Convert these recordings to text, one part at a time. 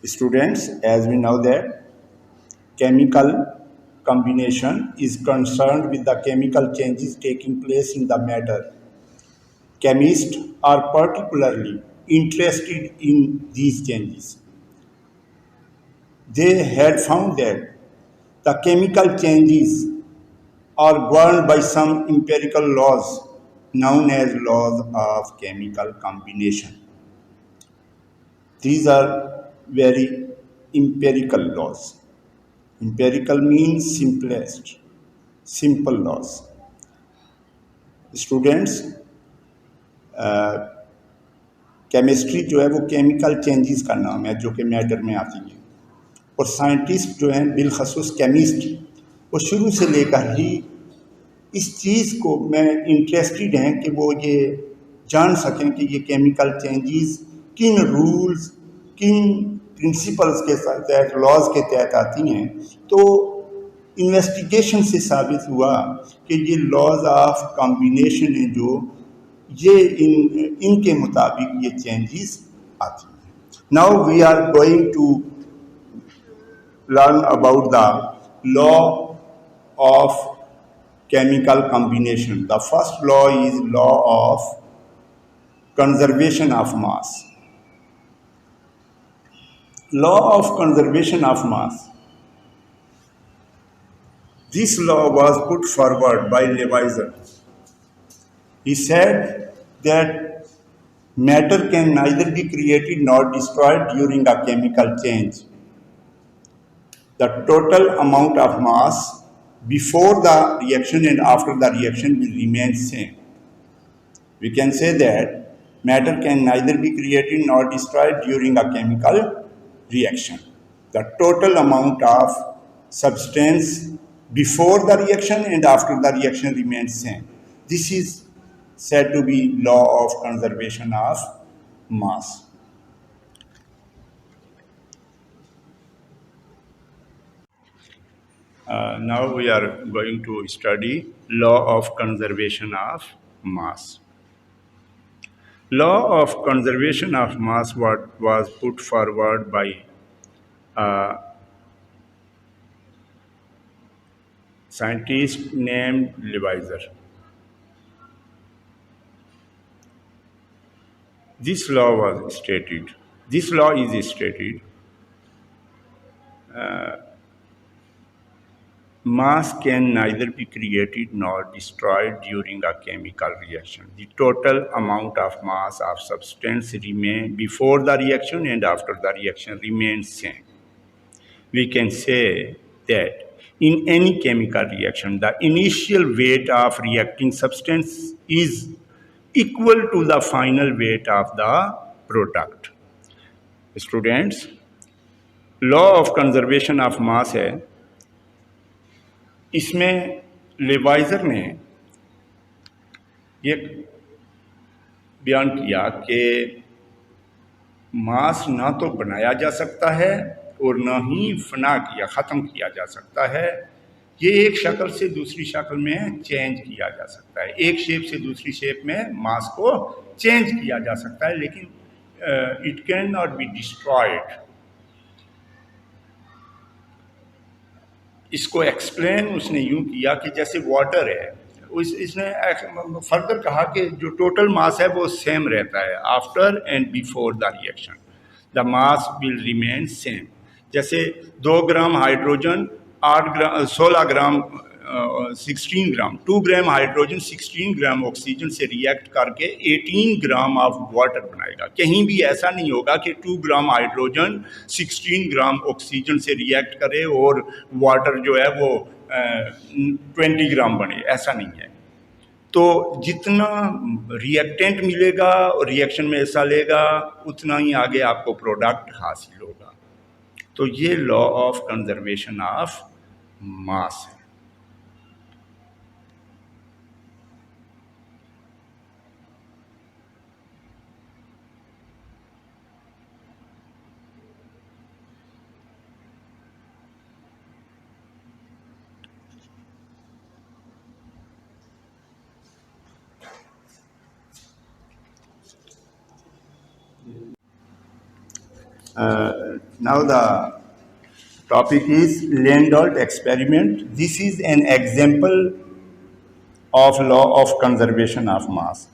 Students, as we know that chemical combination is concerned with the chemical changes taking place in the matter. Chemists are particularly interested in these changes. They had found that the chemical changes are governed by some empirical laws known as laws of chemical combination. These are very empirical laws. Empirical means simplest, simple laws. Students chemistry जो है वो chemical changes का नाम है जो कि matter में आती है और साइंटिस्ट जो हैं बिलखसूस केमिस्ट वो शुरू से लेकर ही इस चीज़ को में इंटरेस्टेड हैं कि वो ये जान सकें कि ये केमिकल चेंजेस किन रूल्स किन प्रिंसिपल्स के तहत लॉज के तहत आती हैं। तो इन्वेस्टिगेशन से साबित हुआ कि ये लॉज ऑफ कॉम्बिनेशन हैं जो ये इनके मुताबिक ये चेंजेस आती हैं। Now we are going to learn about the law of chemical combination. The first law is law of conservation of mass. Law of conservation of mass. This law was put forward by Levizor. He said that matter can neither be created nor destroyed during a chemical change. The total amount of mass before the reaction and after the reaction will remain same. We can say that matter can neither be created nor destroyed during a chemical reaction. The total amount of substance before the reaction and after the reaction remains same. This is said to be law of conservation of mass. Now we are going to study law of conservation of mass. Law of conservation of mass was put forward by a scientist named Levizor. This law is stated mass can neither be created nor destroyed during a chemical reaction. The total amount of mass of substance remain before the reaction and after the reaction remains same. We can say that in any chemical reaction, the initial weight of reacting substance is equal to the final weight of the product. Students, law of conservation of mass है, इसमें लेवाइजर ने ये बयान किया कि मास ना तो बनाया जा सकता है और ना ही फना किया ख़त्म किया जा सकता है। ये एक शक्ल से दूसरी शक्ल में चेंज किया जा सकता है, एक शेप से दूसरी शेप में मास को चेंज किया जा सकता है, लेकिन it can not be destroyed. इसको एक्सप्लेन उसने यूँ किया कि जैसे वाटर है, इसने फर्दर कहा कि जो टोटल मास है वो सेम रहता है after and before the reaction, the mass will remain same. जैसे 2 ग्राम हाइड्रोजन 16 ग्राम 16 ग्राम 2 ग्राम हाइड्रोजन 16 ग्राम ऑक्सीजन से रिएक्ट करके 18 ग्राम ऑफ वाटर बनाएगा। कहीं भी ऐसा नहीं होगा कि 2 ग्राम हाइड्रोजन 16 ग्राम ऑक्सीजन से रिएक्ट करे और वाटर जो है वो 20 ग्राम बने, ऐसा नहीं है। तो जितना रिएक्टेंट मिलेगा और रिएक्शन में हिस्सा लेगा उतना ही आगे आपको प्रोडक्ट हासिल होगा। तो ये law of conservation of mass है। Now the topic is Landolt experiment. This is an example of law of conservation of mass.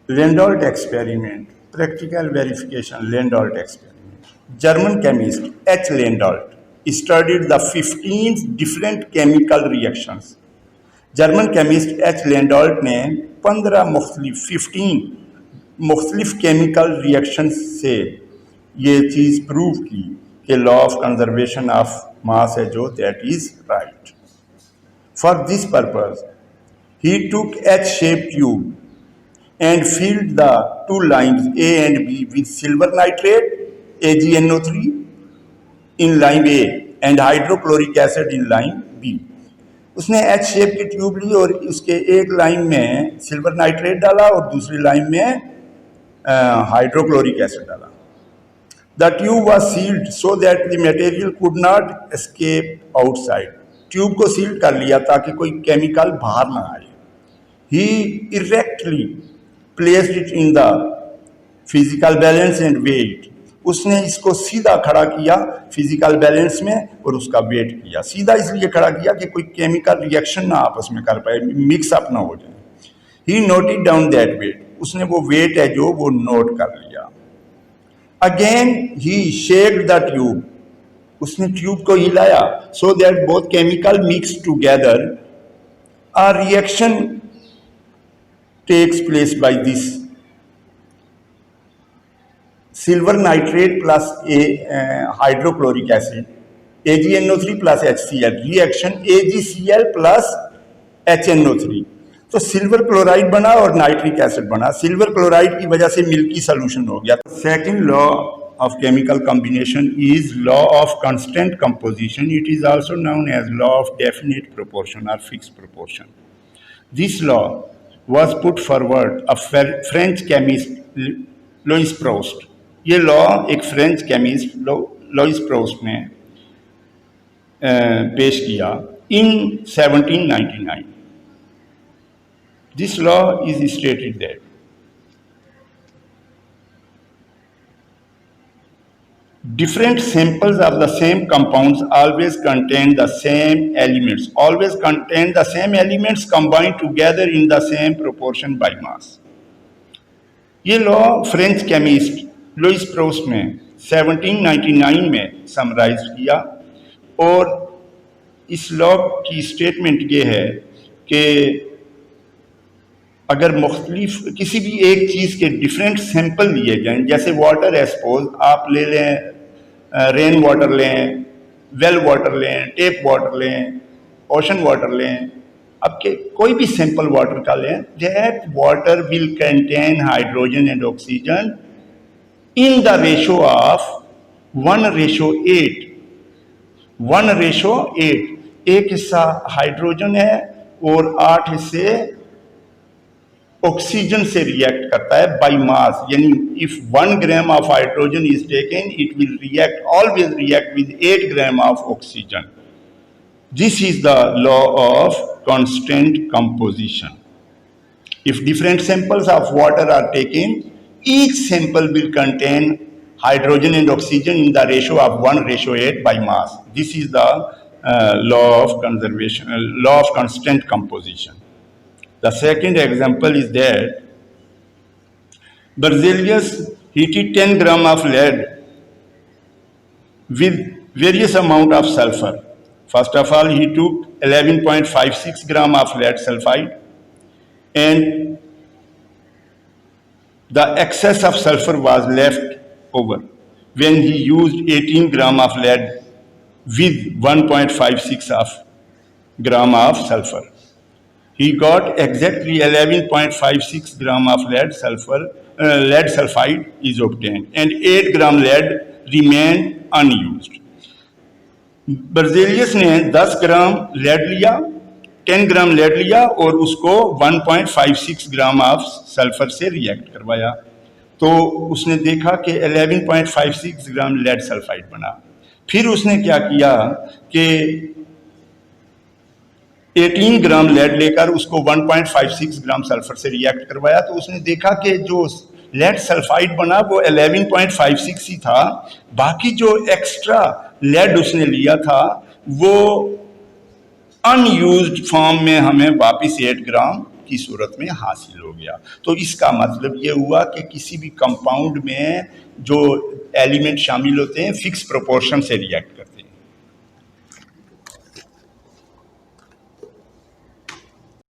Landolt experiment, practical verification, Landolt experiment. German chemist H. Landolt studied the 15 different chemical reactions. German chemist H Landolt ने 15 मुख्तलिफ chemical reaction से ये चीज़ prove की कि law of conservation of mass है जो that is right. For this purpose he took H shape tube and filled the two lines A and B with silver nitrate AgNO3 in line A and hydrochloric acid in line B. उसने H shape की tube ली और उसके एक line में silver nitrate डाला और दूसरी line में हाइड्रोक्लोरिक एसिड डाला. The tube was sealed so that the material could not escape outside. Tube को सील कर लिया ताकि कोई केमिकल बाहर ना आए. ही इरेक्टली placed it in the physical balance and weight. उसने इसको सीधा खड़ा किया फिजिकल बैलेंस में और उसका वेट किया. सीधा इसलिए खड़ा किया कि कोई केमिकल रिएक्शन ना आपस में कर पाए, मिक्स अप ना हो जाए. He noted down that weight. उसने वो वेट है जो वो नोट कर लिया. Again he shaked the tube. उसने ट्यूब को हिलाया so that both chemical mix together. A reaction takes place by this silver nitrate plus hydrochloric acid AgNO3 plus HCl reaction AgCl plus HNO3. तो silver chloride बना और nitric acid बना. Silver chloride की वजह से milky solution हो गया. Second law of chemical combination is law of constant composition. It is also known as law of definite proportion or fixed proportion. This law was put forward a French chemist Louis Proust. ये law एक French chemist Louis प्रोस्ट ने पेश किया in 1799. This law is stated that different samples of the same compounds always contain the same elements. Always contain the same elements combined together in the same proportion by mass. ये law French chemist Louis प्रोस्ट ने 1799 में summarise किया और इस law की statement ये है कि अगर मुख्तलिफ किसी भी एक चीज़ के डिफरेंट सैंपल लिए जाएं, जैसे वाटर है, सपोज आप ले लें रेन वाटर लें, वेल वाटर लें, टेप वाटर लें, ओशन वाटर लें, अब के कोई भी सैंपल वाटर का लें, that water will contain hydrogen and oxygen in the ratio of 1:8. 1:8. एक हिस्सा हाइड्रोजन है और 8 हिस्से ऑक्सीजन से रिएक्ट करता है बाई मास. यानी if 1 gram of hydrogen is taken it will react always react with 8 gram of oxygen. This is the law of constant composition. If different samples of water are taken each sample will contain hydrogen and oxygen in the ratio of 1:8 by mass. This is the law of conservation, law of constant composition. The second example is that Berzelius heated 10 gram of lead with various amount of sulfur. First of all, he took 11.56 gram of lead sulfide and the excess of sulfur was left over when he used 18 gram of lead with 1.56 of gram of sulfur. He got exactly 11.56 gram of lead sulfide is obtained and 8 gram lead remained unused. Berzelius ने 10 ग्राम lead लिया, 10 ग्राम lead लिया और उसको 1.56 gram of sulphur से react करवाया. तो उसने देखा कि 11.56 ग्राम लेड सल्फाइड बना. फिर उसने क्या किया कि 18 ग्राम लेड लेकर उसको 1.56 ग्राम सल्फर से रिएक्ट करवाया. तो उसने देखा कि जो लेड सल्फाइड बना वो 11.56 ही था, बाकी जो एक्स्ट्रा लेड उसने लिया था वो अनयूज्ड फॉर्म में हमें वापस 8 ग्राम की सूरत में हासिल हो गया। तो इसका मतलब ये हुआ कि किसी भी कंपाउंड में जो एलिमेंट शामिल होते हैं फिक्स प्रोपोर्शन से रिएक्ट